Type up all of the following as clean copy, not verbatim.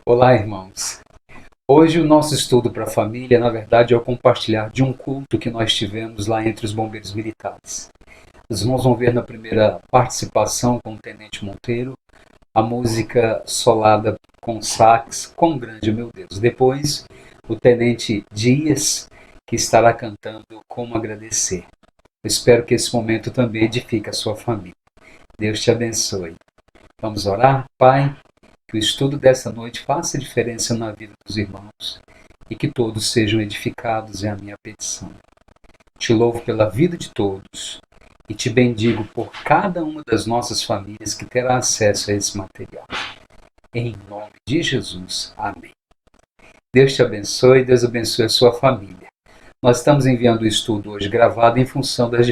Olá, irmãos. Hoje o nosso estudo para a família, na verdade, é o compartilhar de um culto que nós tivemos lá entre os bombeiros militares. Os irmãos vão ver na primeira participação com o Tenente Monteiro a música solada com sax, Quão Grande, Meu Deus. Depois, o Tenente Dias, que estará cantando Como Agradecer. Eu espero que esse momento também edifique a sua família. Deus te abençoe. Vamos orar? Pai, que o estudo dessa noite faça diferença na vida dos irmãos e que todos sejam edificados, é a minha petição. Te louvo pela vida de todos e te bendigo por cada uma das nossas famílias que terá acesso a esse material. Em nome de Jesus. Amém. Deus te abençoe, Deus abençoe a sua família. Nós estamos enviando o estudo hoje gravado em função das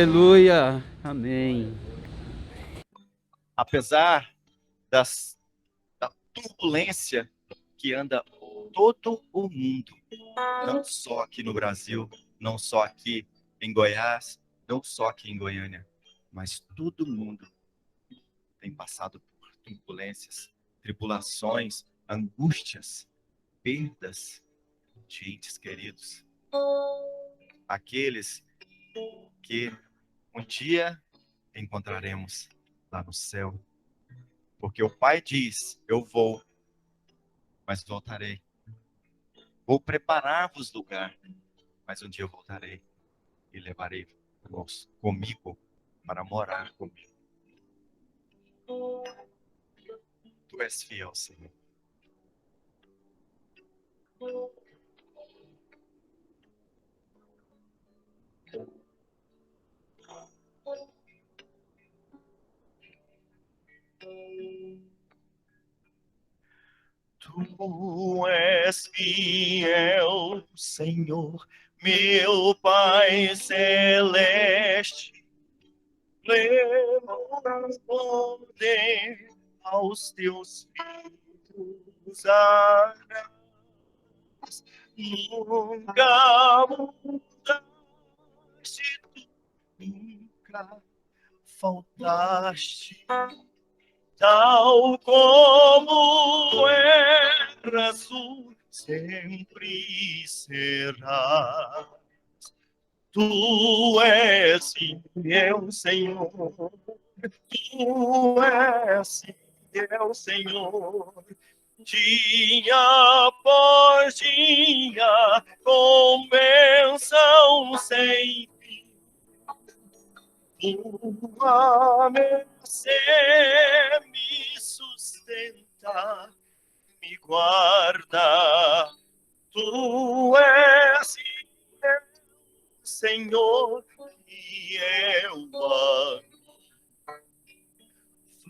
Aleluia. Amém. Apesar da turbulência que anda todo o mundo, não só aqui no Brasil, não só aqui em Goiás, não só aqui em Goiânia, mas todo mundo tem passado por turbulências, tribulações, angústias, perdas de entes queridos. Aqueles que um dia encontraremos lá no céu. Porque o Pai diz: eu vou, mas voltarei. Vou preparar-vos lugar, mas um dia eu voltarei e levarei vos comigo para morar comigo. Tu és fiel, Senhor. Tu és fiel, Senhor, meu Pai celeste. Respondem aos teus filhos, nunca mudaste, nunca faltaste, tal como eras, tu sempre serás. Tu és fiel, Senhor. Tu és fiel, Senhor. Dia após dia, com bênção sem fim. Tua mercê me sustenta, me guarda. Tu és fiel, Senhor, e eu amo.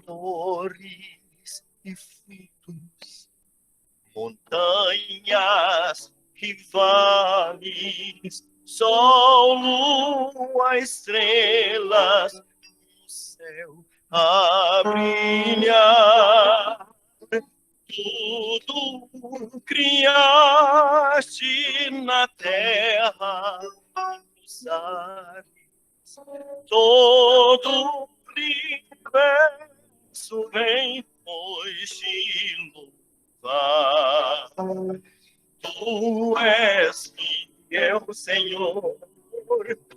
Flores e frutos, montanhas e vales, sol, lua, estrelas, o céu a brilhar. Tudo criaste na terra, nos ares, todo o universo vem hoje louvar. Tu és fiel, Senhor.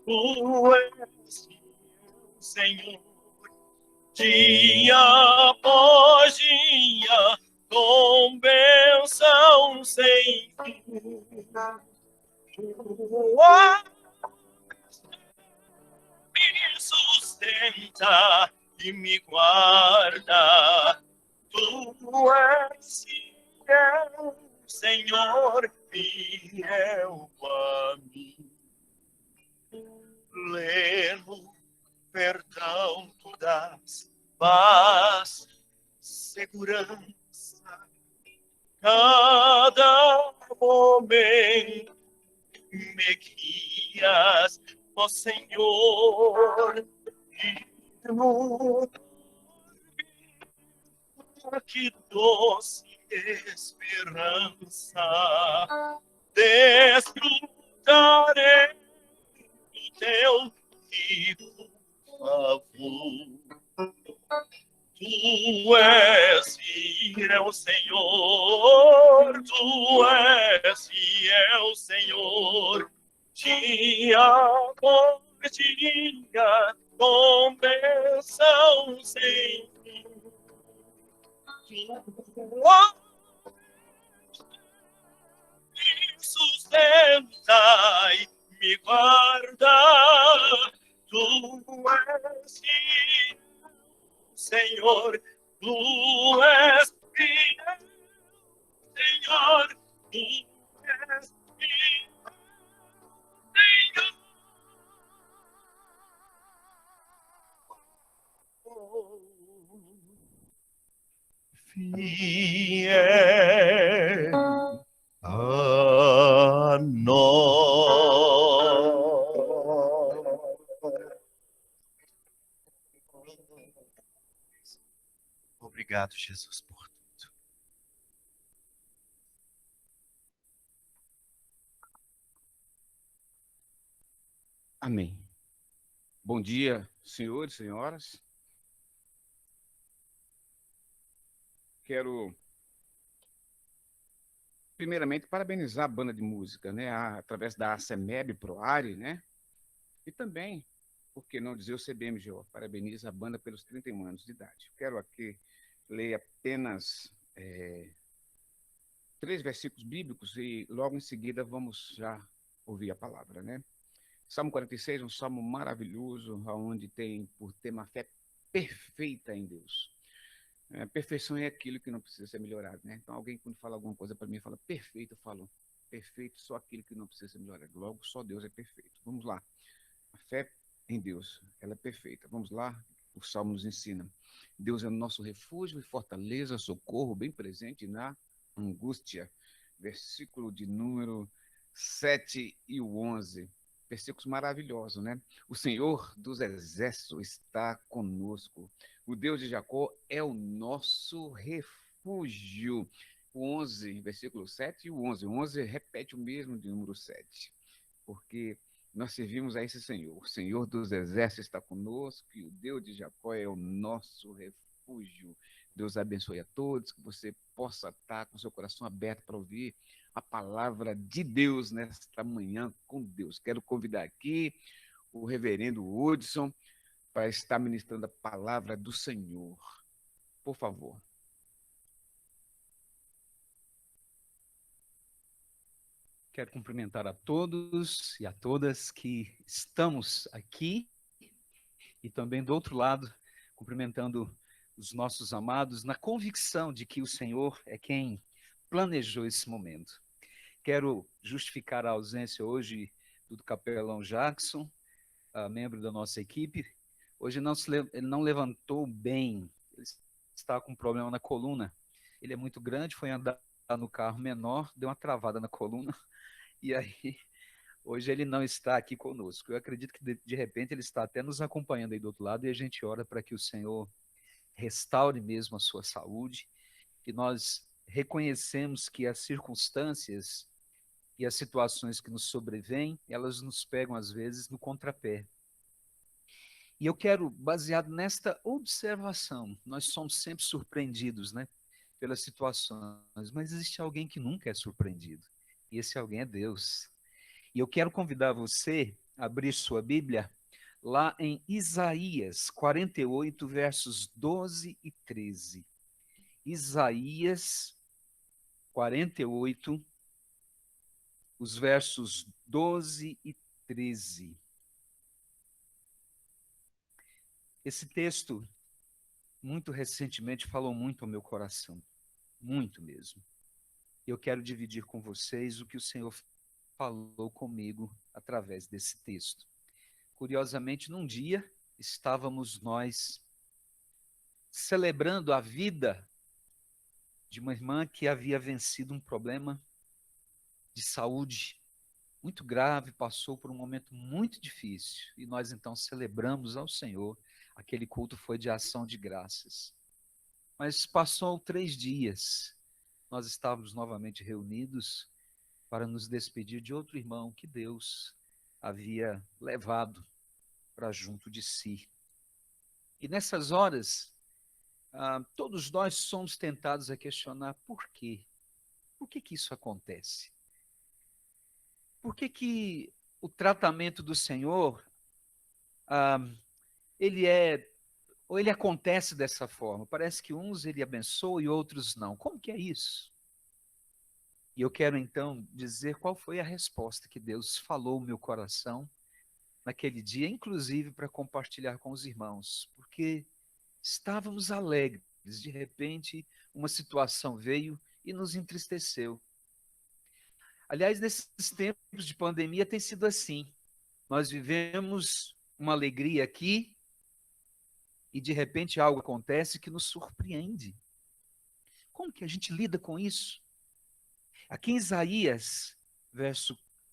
Tu és fiel, Senhor. Dia após dia, com bênção sem fim. Me sustenta e me guarda. Tu és fiel, Senhor, fiel a mim. Pleno perdão tu dás, paz, segurança, cada momento me guias, ó Senhor, e no que doce esperança desfrutarei do teu vivo favor. Tu és fiel, Senhor, tu és fiel, Senhor, dia após dia, com bênção sem fim. Me sustenta e me guarda, tu és fiel, Senhor, tu és fiel, Senhor, tu és fiel, Senhor. Fiel a nós. Obrigado, Jesus, por tudo. Amém. Bom dia, senhores, senhoras. Quero, primeiramente, parabenizar a banda de música, né, através da ACEMEB Proare, né, e também, por que não dizer, o CBMGO. Parabeniza a banda pelos 31 anos de idade. Quero aqui ler apenas 3 versículos bíblicos e logo em seguida vamos já ouvir a palavra, né? Salmo 46, um salmo maravilhoso, onde tem por tema a fé perfeita em Deus. Perfeição é aquilo que não precisa ser melhorado, né? Então, alguém quando fala alguma coisa para mim, fala perfeito, eu falo perfeito, só aquilo que não precisa ser melhorado. Logo, só Deus é perfeito. Vamos lá. A fé em Deus, ela é perfeita. Vamos lá, o Salmo nos ensina. Deus é o nosso refúgio e fortaleza, socorro bem presente na angústia. Versículo de número 7 e o 11. Versículos maravilhosos, né? O Senhor dos exércitos está conosco. O Deus de Jacó é o nosso refúgio. O 11, versículo 7 e o 11. O 11 repete o mesmo de número 7, porque nós servimos a esse Senhor. O Senhor dos exércitos está conosco e o Deus de Jacó é o nosso refúgio. Deus abençoe a todos, que você possa estar com seu coração aberto para ouvir a palavra de Deus nesta manhã com Deus. Quero convidar aqui o reverendo Hudson para estar ministrando a palavra do Senhor. Por favor. Quero cumprimentar a todos e a todas que estamos aqui e também do outro lado, cumprimentando os nossos amados na convicção de que o Senhor é quem planejou esse momento. Quero justificar a ausência hoje do capelão Jackson, membro da nossa equipe. Hoje ele não levantou bem, ele está com um problema na coluna. Ele é muito grande, foi andar no carro menor, deu uma travada na coluna, e aí hoje ele não está aqui conosco. Eu acredito que de repente ele está até nos acompanhando aí do outro lado e a gente ora para que o Senhor restaure mesmo a sua saúde, e nós reconhecemos que as circunstâncias e as situações que nos sobrevêm, elas nos pegam às vezes no contrapé. E eu quero, baseado nesta observação, nós somos sempre surpreendidos, né, pelas situações, mas existe alguém que nunca é surpreendido, e esse alguém é Deus. E eu quero convidar você a abrir sua Bíblia lá em Isaías 48, versos 12 e 13. Isaías 48, os versos 12 e 13. Esse texto, muito recentemente, falou muito ao meu coração, muito mesmo. Eu quero dividir com vocês o que o Senhor falou comigo através desse texto. Curiosamente, num dia, estávamos nós celebrando a vida de uma irmã que havia vencido um problema de saúde muito grave, passou por um momento muito difícil, e nós então celebramos ao Senhor. Aquele culto foi de ação de graças. Mas passou 3 dias, nós estávamos novamente reunidos para nos despedir de outro irmão que Deus havia levado para junto de si. E nessas horas, todos nós somos tentados a questionar por quê? Por que que isso acontece? Por que que o tratamento do Senhor, ah, ele é, ou ele acontece dessa forma? Parece que uns ele abençoa e outros não. Como que é isso? E eu quero então dizer qual foi a resposta que Deus falou no meu coração naquele dia, inclusive para compartilhar com os irmãos, porque estávamos alegres, de repente uma situação veio e nos entristeceu. Aliás, nesses tempos de pandemia tem sido assim. Nós vivemos uma alegria aqui e de repente algo acontece que nos surpreende. Como que a gente lida com isso? Aqui em Isaías,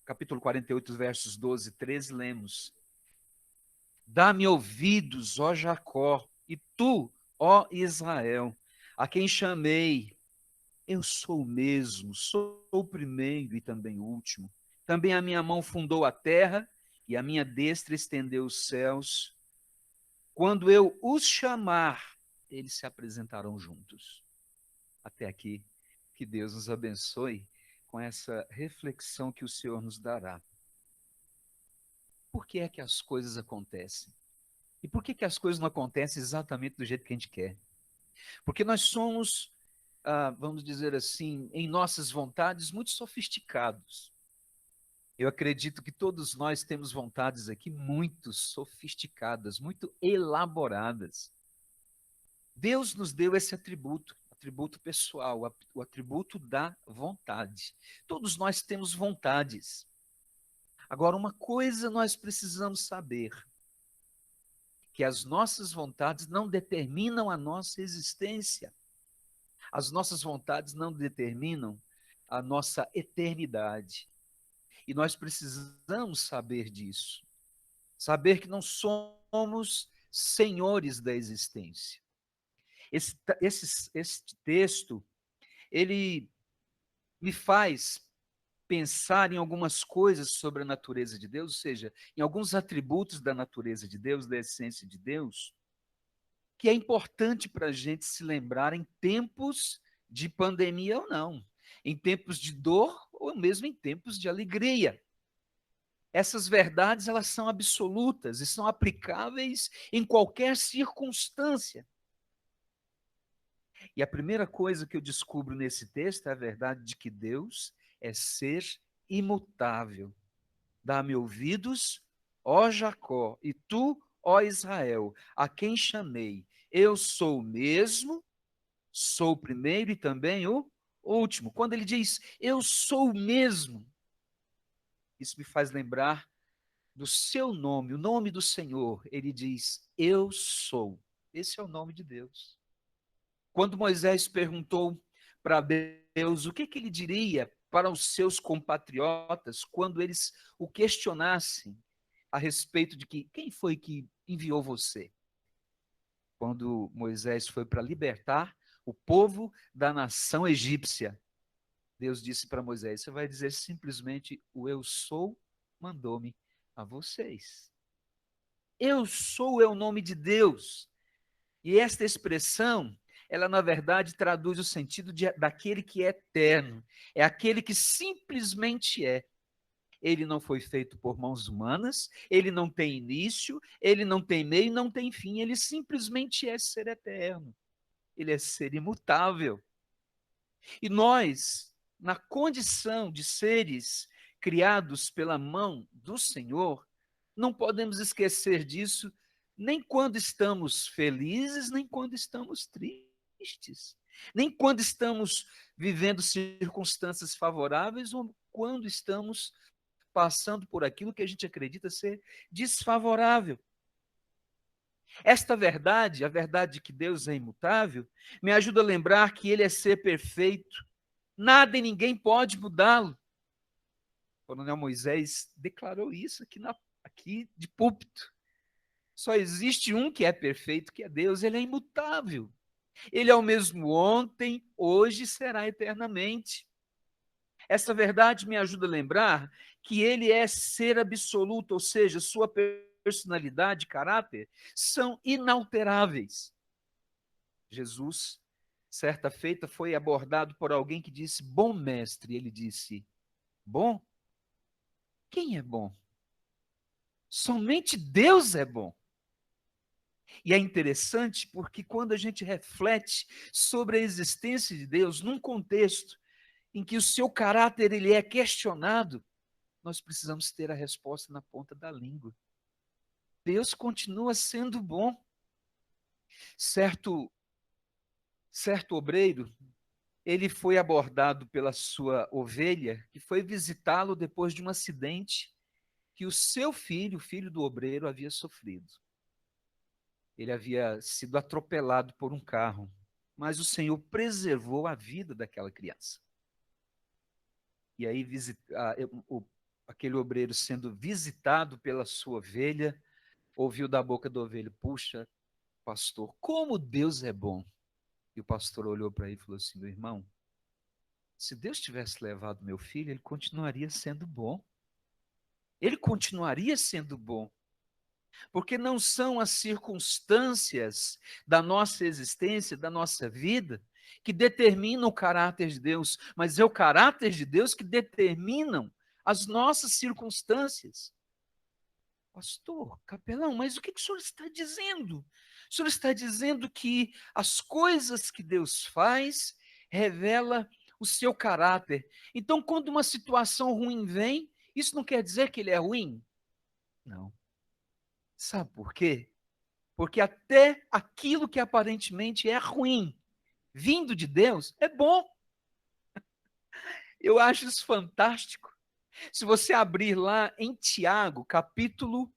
capítulo 48, versos 12 e 13, lemos: Dá-me ouvidos, ó Jacó, e tu, ó Israel, a quem chamei. Eu sou o mesmo, sou o primeiro e também o último. Também a minha mão fundou a terra e a minha destra estendeu os céus. Quando eu os chamar, eles se apresentarão juntos. Até aqui, que Deus nos abençoe com essa reflexão que o Senhor nos dará. Por que é que as coisas acontecem? E por que que as coisas não acontecem exatamente do jeito que a gente quer? Porque nós somos, vamos dizer assim, em nossas vontades, muito sofisticados. Eu acredito que todos nós temos vontades aqui muito sofisticadas, muito elaboradas. Deus nos deu esse atributo pessoal, o atributo da vontade. Todos nós temos vontades. Agora, uma coisa nós precisamos saber, que as nossas vontades não determinam a nossa existência. As nossas vontades não determinam a nossa eternidade. E nós precisamos saber disso. Saber que não somos senhores da existência. Esse texto, ele me faz pensar em algumas coisas sobre a natureza de Deus, ou seja, em alguns atributos da natureza de Deus, da essência de Deus, que é importante para a gente se lembrar em tempos de pandemia ou não, em tempos de dor ou mesmo em tempos de alegria. Essas verdades, elas são absolutas e são aplicáveis em qualquer circunstância. E a primeira coisa que eu descubro nesse texto é a verdade de que Deus é ser imutável. Dá-me ouvidos, ó Jacó, e tu, ó Israel, a quem chamei. Eu sou o mesmo, sou o primeiro e também o último. Quando ele diz, eu sou o mesmo, isso me faz lembrar do seu nome, o nome do Senhor. Ele diz, eu sou. Esse é o nome de Deus. Quando Moisés perguntou para Deus o que ele diria para os seus compatriotas quando eles o questionassem a respeito de que quem foi que enviou você? Quando Moisés foi para libertar o povo da nação egípcia, Deus disse para Moisés, você vai dizer simplesmente, o eu sou mandou-me a vocês. Eu sou é o nome de Deus. E esta expressão, ela na verdade traduz o sentido daquele que é eterno. É aquele que simplesmente é. Ele não foi feito por mãos humanas, ele não tem início, ele não tem meio, não tem fim, ele simplesmente é ser eterno. Ele é ser imutável. E nós, na condição de seres criados pela mão do Senhor, não podemos esquecer disso nem quando estamos felizes, nem quando estamos tristes, nem quando estamos vivendo circunstâncias favoráveis ou quando estamos passando por aquilo que a gente acredita ser desfavorável. Esta verdade, a verdade de que Deus é imutável, me ajuda a lembrar que Ele é ser perfeito. Nada e ninguém pode mudá-lo. O coronel Moisés declarou isso aqui de púlpito. Só existe um que é perfeito, que é Deus. Ele é imutável. Ele é o mesmo ontem, hoje e será eternamente. Essa verdade me ajuda a lembrar que ele é ser absoluto, ou seja, sua personalidade, caráter, são inalteráveis. Jesus, certa feita, foi abordado por alguém que disse, bom mestre. Ele disse, bom? Quem é bom? Somente Deus é bom. E é interessante porque quando a gente reflete sobre a existência de Deus num contexto em que o seu caráter ele é questionado, nós precisamos ter a resposta na ponta da língua. Deus continua sendo bom. Certo obreiro, ele foi abordado pela sua ovelha, que foi visitá-lo depois de um acidente que o seu filho, o filho do obreiro, havia sofrido. Ele havia sido atropelado por um carro, mas o Senhor preservou a vida daquela criança. E aí, aquele obreiro sendo visitado pela sua ovelha, ouviu da boca do ovelho: puxa, pastor, como Deus é bom. E o pastor olhou para ele e falou assim: meu irmão, se Deus tivesse levado meu filho, ele continuaria sendo bom. Ele continuaria sendo bom. Porque não são as circunstâncias da nossa existência, da nossa vida, que determinam o caráter de Deus, mas é o caráter de Deus que determinam as nossas circunstâncias. Pastor, capelão, mas o que o senhor está dizendo? O senhor está dizendo que as coisas que Deus faz revela o seu caráter. Então, quando uma situação ruim vem, isso não quer dizer que ele é ruim? Não. Sabe por quê? Porque até aquilo que aparentemente é ruim, vindo de Deus, é bom. Eu acho isso fantástico. Se você abrir lá em Tiago, capítulo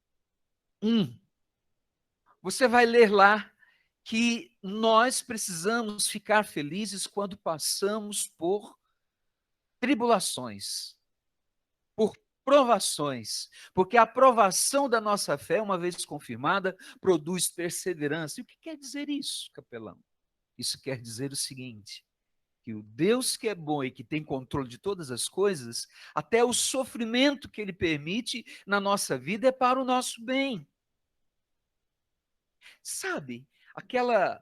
1, você vai ler lá que nós precisamos ficar felizes quando passamos por tribulações, por provações, porque a provação da nossa fé, uma vez confirmada, produz perseverança. E o que quer dizer isso, capelão? Isso quer dizer o seguinte: que o Deus que é bom e que tem controle de todas as coisas, até o sofrimento que ele permite na nossa vida é para o nosso bem. Sabe, aquela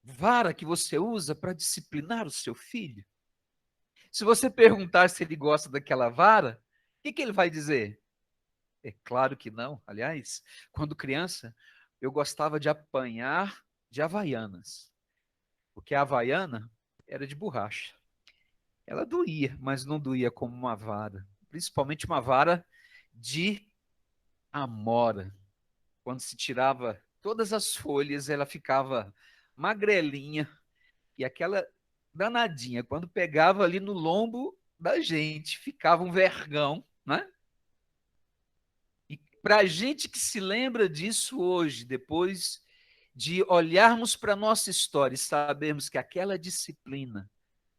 vara que você usa para disciplinar o seu filho? Se você perguntar se ele gosta daquela vara, o que ele vai dizer? É claro que não. Aliás, quando criança, eu gostava de apanhar de havaianas, porque a havaiana era de borracha. Ela doía, mas não doía como uma vara, principalmente uma vara de amora. Quando se tirava todas as folhas, ela ficava magrelinha, e aquela danadinha, quando pegava ali no lombo da gente, ficava um vergão, né? E para a gente que se lembra disso hoje, depois de olharmos para a nossa história e sabermos que aquela disciplina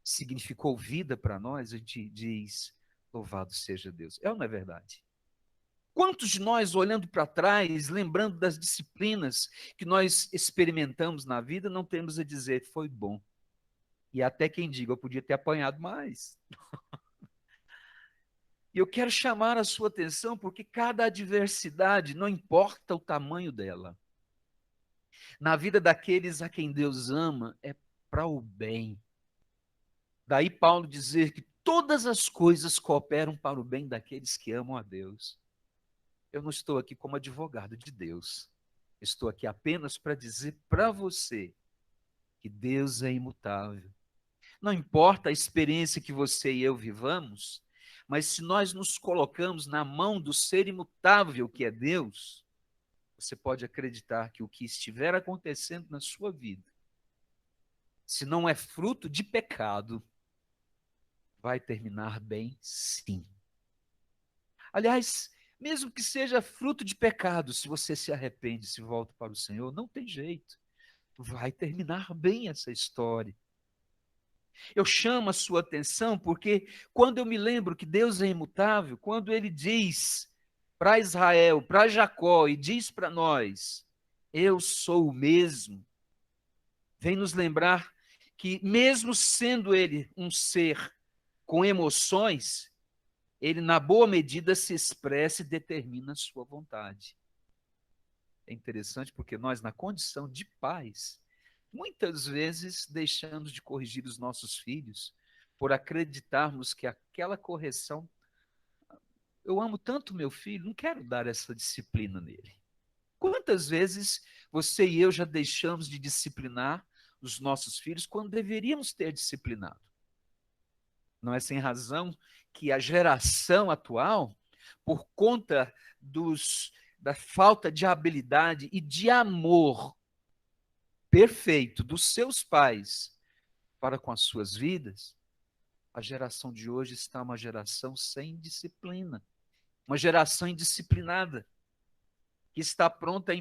significou vida para nós, a gente diz: louvado seja Deus. É ou não é verdade? Quantos de nós, olhando para trás, lembrando das disciplinas que nós experimentamos na vida, não temos a dizer: foi bom? E até quem diga: eu podia ter apanhado mais. E eu quero chamar a sua atenção porque cada adversidade, não importa o tamanho dela, na vida daqueles a quem Deus ama, é para o bem. Daí Paulo dizer que todas as coisas cooperam para o bem daqueles que amam a Deus. Eu não estou aqui como advogado de Deus. Estou aqui apenas para dizer para você que Deus é imutável. Não importa a experiência que você e eu vivamos, mas se nós nos colocamos na mão do ser imutável que é Deus, você pode acreditar que o que estiver acontecendo na sua vida, se não é fruto de pecado, vai terminar bem, sim. Aliás, mesmo que seja fruto de pecado, se você se arrepende, se volta para o Senhor, não tem jeito. Vai terminar bem essa história. Eu chamo a sua atenção porque quando eu me lembro que Deus é imutável, quando ele diz para Israel, para Jacó e diz para nós: eu sou o mesmo, vem nos lembrar que mesmo sendo ele um ser com emoções, ele na boa medida se expressa e determina a sua vontade. É interessante porque nós, na condição de pais, muitas vezes deixamos de corrigir os nossos filhos por acreditarmos que aquela correção, eu amo tanto meu filho, não quero dar essa disciplina nele. Quantas vezes você e eu já deixamos de disciplinar os nossos filhos quando deveríamos ter disciplinado? Não é sem razão que a geração atual, por conta da falta de habilidade e de amor perfeito dos seus pais para com as suas vidas, a geração de hoje está uma geração sem disciplina, uma geração indisciplinada, que está pronta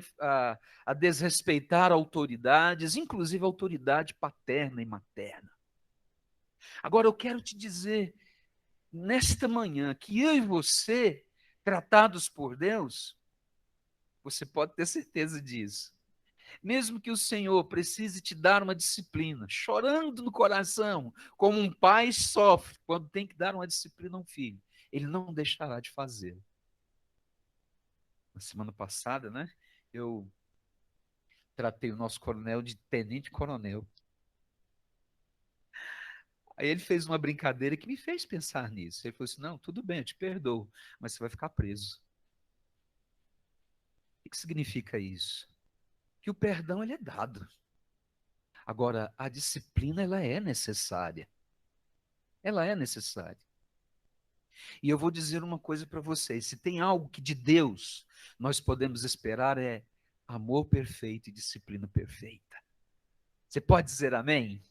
a desrespeitar autoridades, inclusive a autoridade paterna e materna. Agora eu quero te dizer, nesta manhã, que eu e você, tratados por Deus, Você pode ter certeza disso. Mesmo que o Senhor precise te dar uma disciplina, chorando no coração, como um pai sofre quando tem que dar uma disciplina a um filho, ele não deixará de fazê-lo. Na semana passada, né, eu tratei o nosso coronel de tenente-coronel. Aí ele fez uma brincadeira que me fez pensar nisso. Ele falou assim, não, tudo bem, eu te perdoo, mas você vai ficar preso. O que significa isso? Que o perdão ele é dado. Agora, a disciplina ela é necessária. Ela é necessária. E eu vou dizer uma coisa para vocês, se tem algo que de Deus nós podemos esperar é amor perfeito e disciplina perfeita. Você pode dizer amém?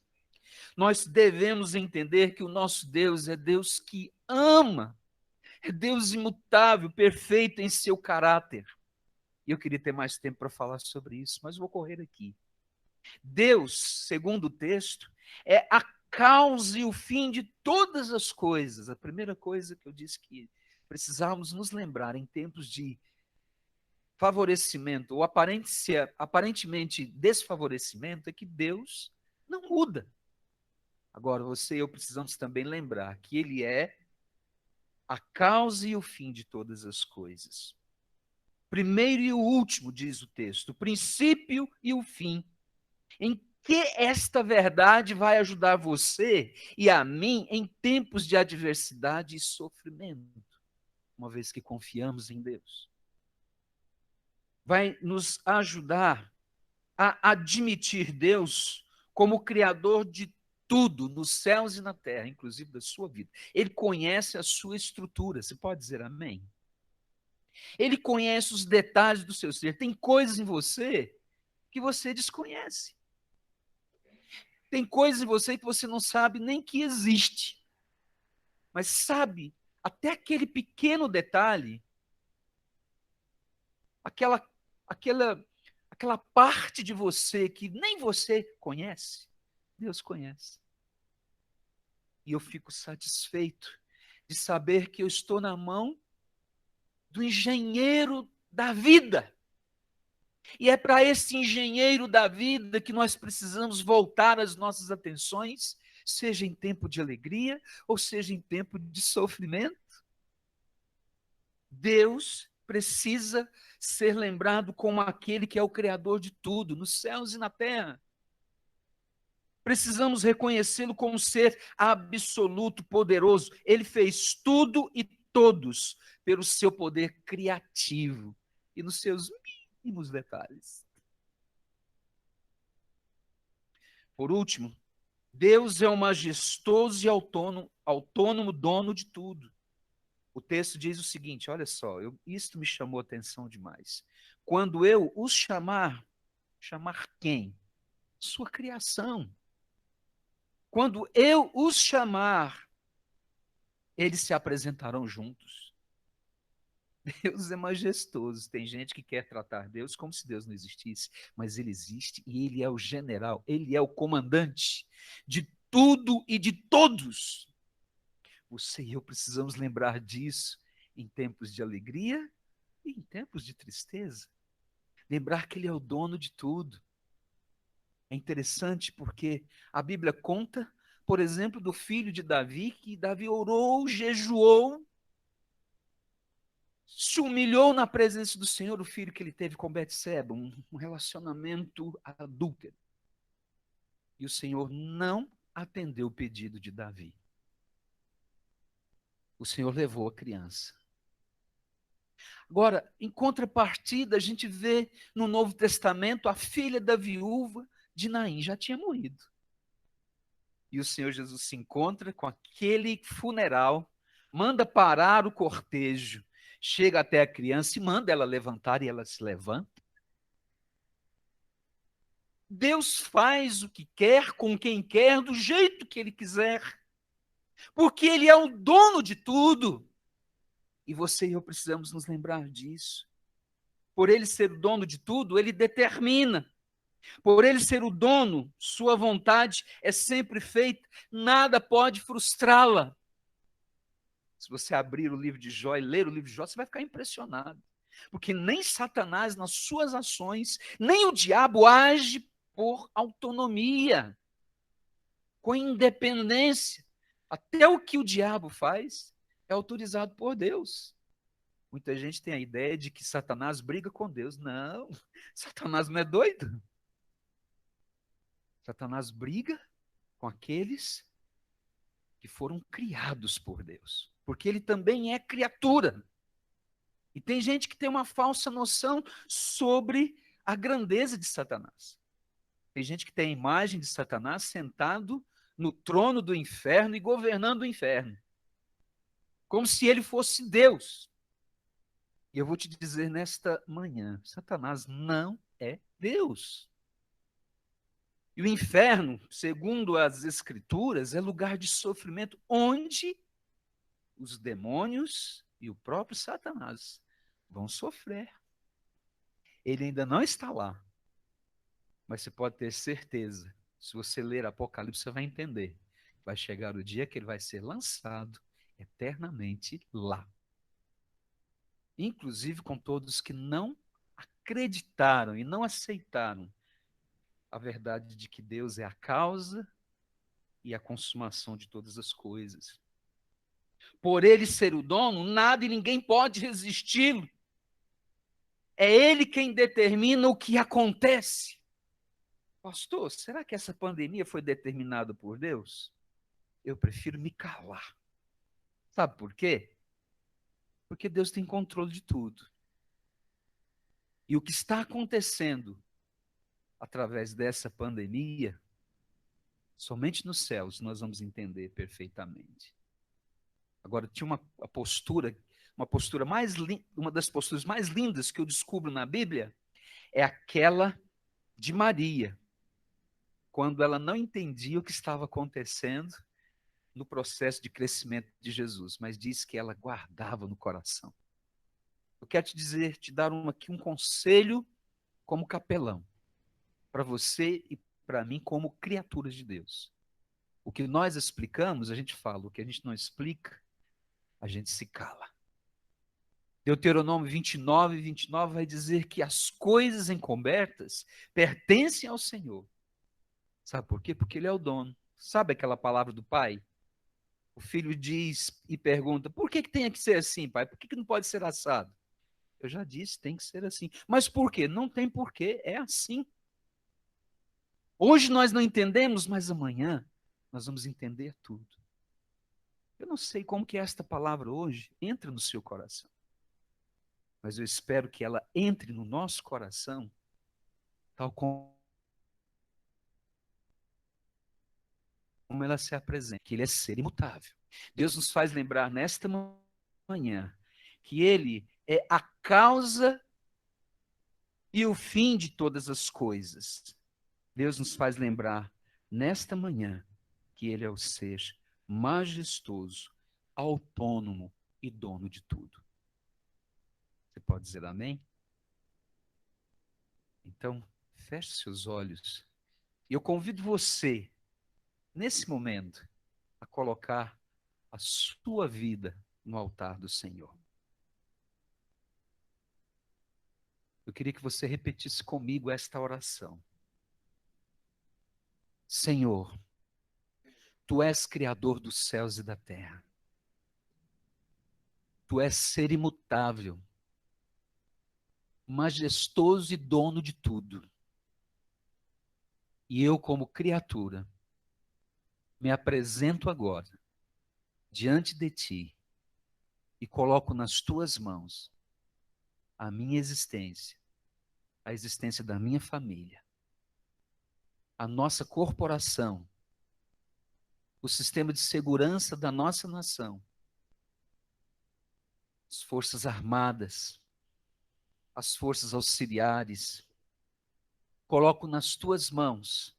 Nós devemos entender que o nosso Deus é Deus que ama, é Deus imutável, perfeito em seu caráter. E eu queria ter mais tempo para falar sobre isso, mas vou correr aqui. Deus, segundo o texto, é a causa e o fim de todas as coisas. A primeira coisa que eu disse que precisávamos nos lembrar em tempos de favorecimento ou aparentemente desfavorecimento é que Deus não muda. Agora, você e eu precisamos também lembrar que Ele é a causa e o fim de todas as coisas. Primeiro e o último, diz o texto, o princípio e o fim. Em que esta verdade vai ajudar você e a mim em tempos de adversidade e sofrimento, uma vez que confiamos em Deus? Vai nos ajudar a admitir Deus como Criador de tudo, nos céus e na terra, inclusive da sua vida. Ele conhece a sua estrutura, você pode dizer amém? Ele conhece os detalhes do seu ser. Tem coisas em você que você desconhece. Tem coisas em você que você não sabe nem que existe. Mas sabe, até aquele pequeno detalhe, aquela parte de você que nem você conhece, Deus conhece. E eu fico satisfeito de saber que eu estou na mão do engenheiro da vida. E é para esse engenheiro da vida que nós precisamos voltar as nossas atenções, seja em tempo de alegria ou seja em tempo de sofrimento. Deus precisa ser lembrado como aquele que é o Criador de tudo, nos céus e na terra. Precisamos reconhecê-lo como ser absoluto, poderoso. Ele fez tudo e todos pelo seu poder criativo e nos seus mínimos detalhes. Por último, Deus é o majestoso e autônomo dono de tudo. O texto diz o seguinte, olha só, isto me chamou a atenção demais. Quando eu os chamar quem? Sua criação. Quando eu os chamar, eles se apresentarão juntos. Deus é majestoso. Tem gente que quer tratar Deus como se Deus não existisse, mas Ele existe e Ele é o general, Ele é o comandante de tudo e de todos. Você e eu precisamos lembrar disso em tempos de alegria e em tempos de tristeza. Lembrar que Ele é o dono de tudo. É interessante porque a Bíblia conta, por exemplo, do filho de Davi, que Davi orou, jejuou, se humilhou na presença do Senhor, o filho que ele teve com Betseba, um relacionamento adúltero. E o Senhor não atendeu o pedido de Davi. O Senhor levou a criança. Agora, em contrapartida, a gente vê no Novo Testamento a filha da viúva de Naim já tinha morrido. E o Senhor Jesus se encontra com aquele funeral, manda parar o cortejo, chega até a criança e manda ela levantar e ela se levanta. Deus faz o que quer, com quem quer, do jeito que Ele quiser. Porque Ele é o dono de tudo. E você e eu precisamos nos lembrar disso. Por Ele ser o dono de tudo, Ele determina. Por Ele ser o dono, sua vontade é sempre feita, nada pode frustrá-la. Se você abrir o livro de Jó e ler o livro de Jó, você vai ficar impressionado. Porque nem Satanás, nas suas ações, nem o diabo age por autonomia, com independência. Até o que o diabo faz é autorizado por Deus. Muita gente tem a ideia de que Satanás briga com Deus. Não, Satanás não é doido. Satanás briga com aqueles que foram criados por Deus, porque ele também é criatura. E tem gente que tem uma falsa noção sobre a grandeza de Satanás. Tem gente que tem a imagem de Satanás sentado no trono do inferno e governando o inferno, como se ele fosse Deus. E eu vou te dizer nesta manhã, Satanás não é Deus. E o inferno, segundo as Escrituras, é lugar de sofrimento onde os demônios e o próprio Satanás vão sofrer. Ele ainda não está lá, mas você pode ter certeza, se você ler Apocalipse, você vai entender. Vai chegar o dia que ele vai ser lançado eternamente lá. Inclusive com todos que não acreditaram e não aceitaram a verdade de que Deus é a causa e a consumação de todas as coisas. Por ele ser o dono, nada e ninguém pode resisti-lo. É ele quem determina o que acontece. Pastor, será que essa pandemia foi determinada por Deus? Eu prefiro me calar. Sabe por quê? Porque Deus tem controle de tudo. E o que está acontecendo através dessa pandemia, somente nos céus nós vamos entender perfeitamente. Agora, tinha uma postura uma das posturas mais lindas que eu descubro na Bíblia, é aquela de Maria, quando ela não entendia o que estava acontecendo no processo de crescimento de Jesus, mas diz que ela guardava no coração. Eu quero te dizer, te dar aqui um conselho como capelão, para você e para mim como criaturas de Deus. O que nós explicamos, a gente fala. O que a gente não explica, a gente se cala. Deuteronômio 29, 29 vai dizer que as coisas encobertas pertencem ao Senhor. Sabe por quê? Porque Ele é o dono. Sabe aquela palavra do pai? O filho diz e pergunta, por que tem que ser assim, pai? Por que não pode ser assado? Eu já disse, tem que ser assim. Mas por quê? Não tem porquê, é assim. Hoje nós não entendemos, mas amanhã nós vamos entender tudo. Eu não sei como que esta palavra hoje entra no seu coração, mas eu espero que ela entre no nosso coração, tal como ela se apresenta, que Ele é ser imutável. Deus nos faz lembrar nesta manhã que Ele é a causa e o fim de todas as coisas. Deus nos faz lembrar nesta manhã que Ele é o ser majestoso, autônomo e dono de tudo. Você pode dizer amém? Então, feche seus olhos e eu convido você, nesse momento, a colocar a sua vida no altar do Senhor. Eu queria que você repetisse comigo esta oração. Senhor, Tu és Criador dos céus e da terra. Tu és ser imutável, majestoso e dono de tudo. E eu, como criatura, me apresento agora diante de Ti e coloco nas Tuas mãos a minha existência, a existência da minha família, a nossa corporação, o sistema de segurança da nossa nação, as forças armadas, as forças auxiliares. Coloco nas Tuas mãos,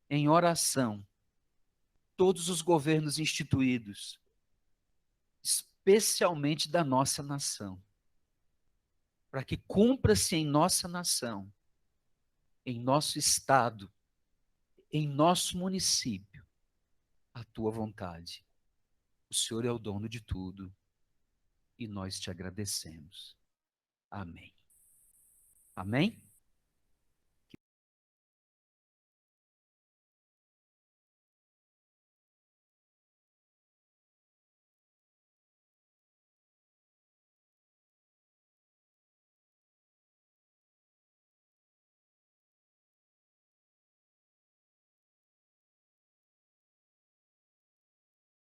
em oração, todos os governos instituídos, especialmente da nossa nação, para que cumpra-se em nossa nação, em nosso estado, em nosso município, a Tua vontade. O Senhor é o dono de tudo e nós Te agradecemos. Amém. Amém?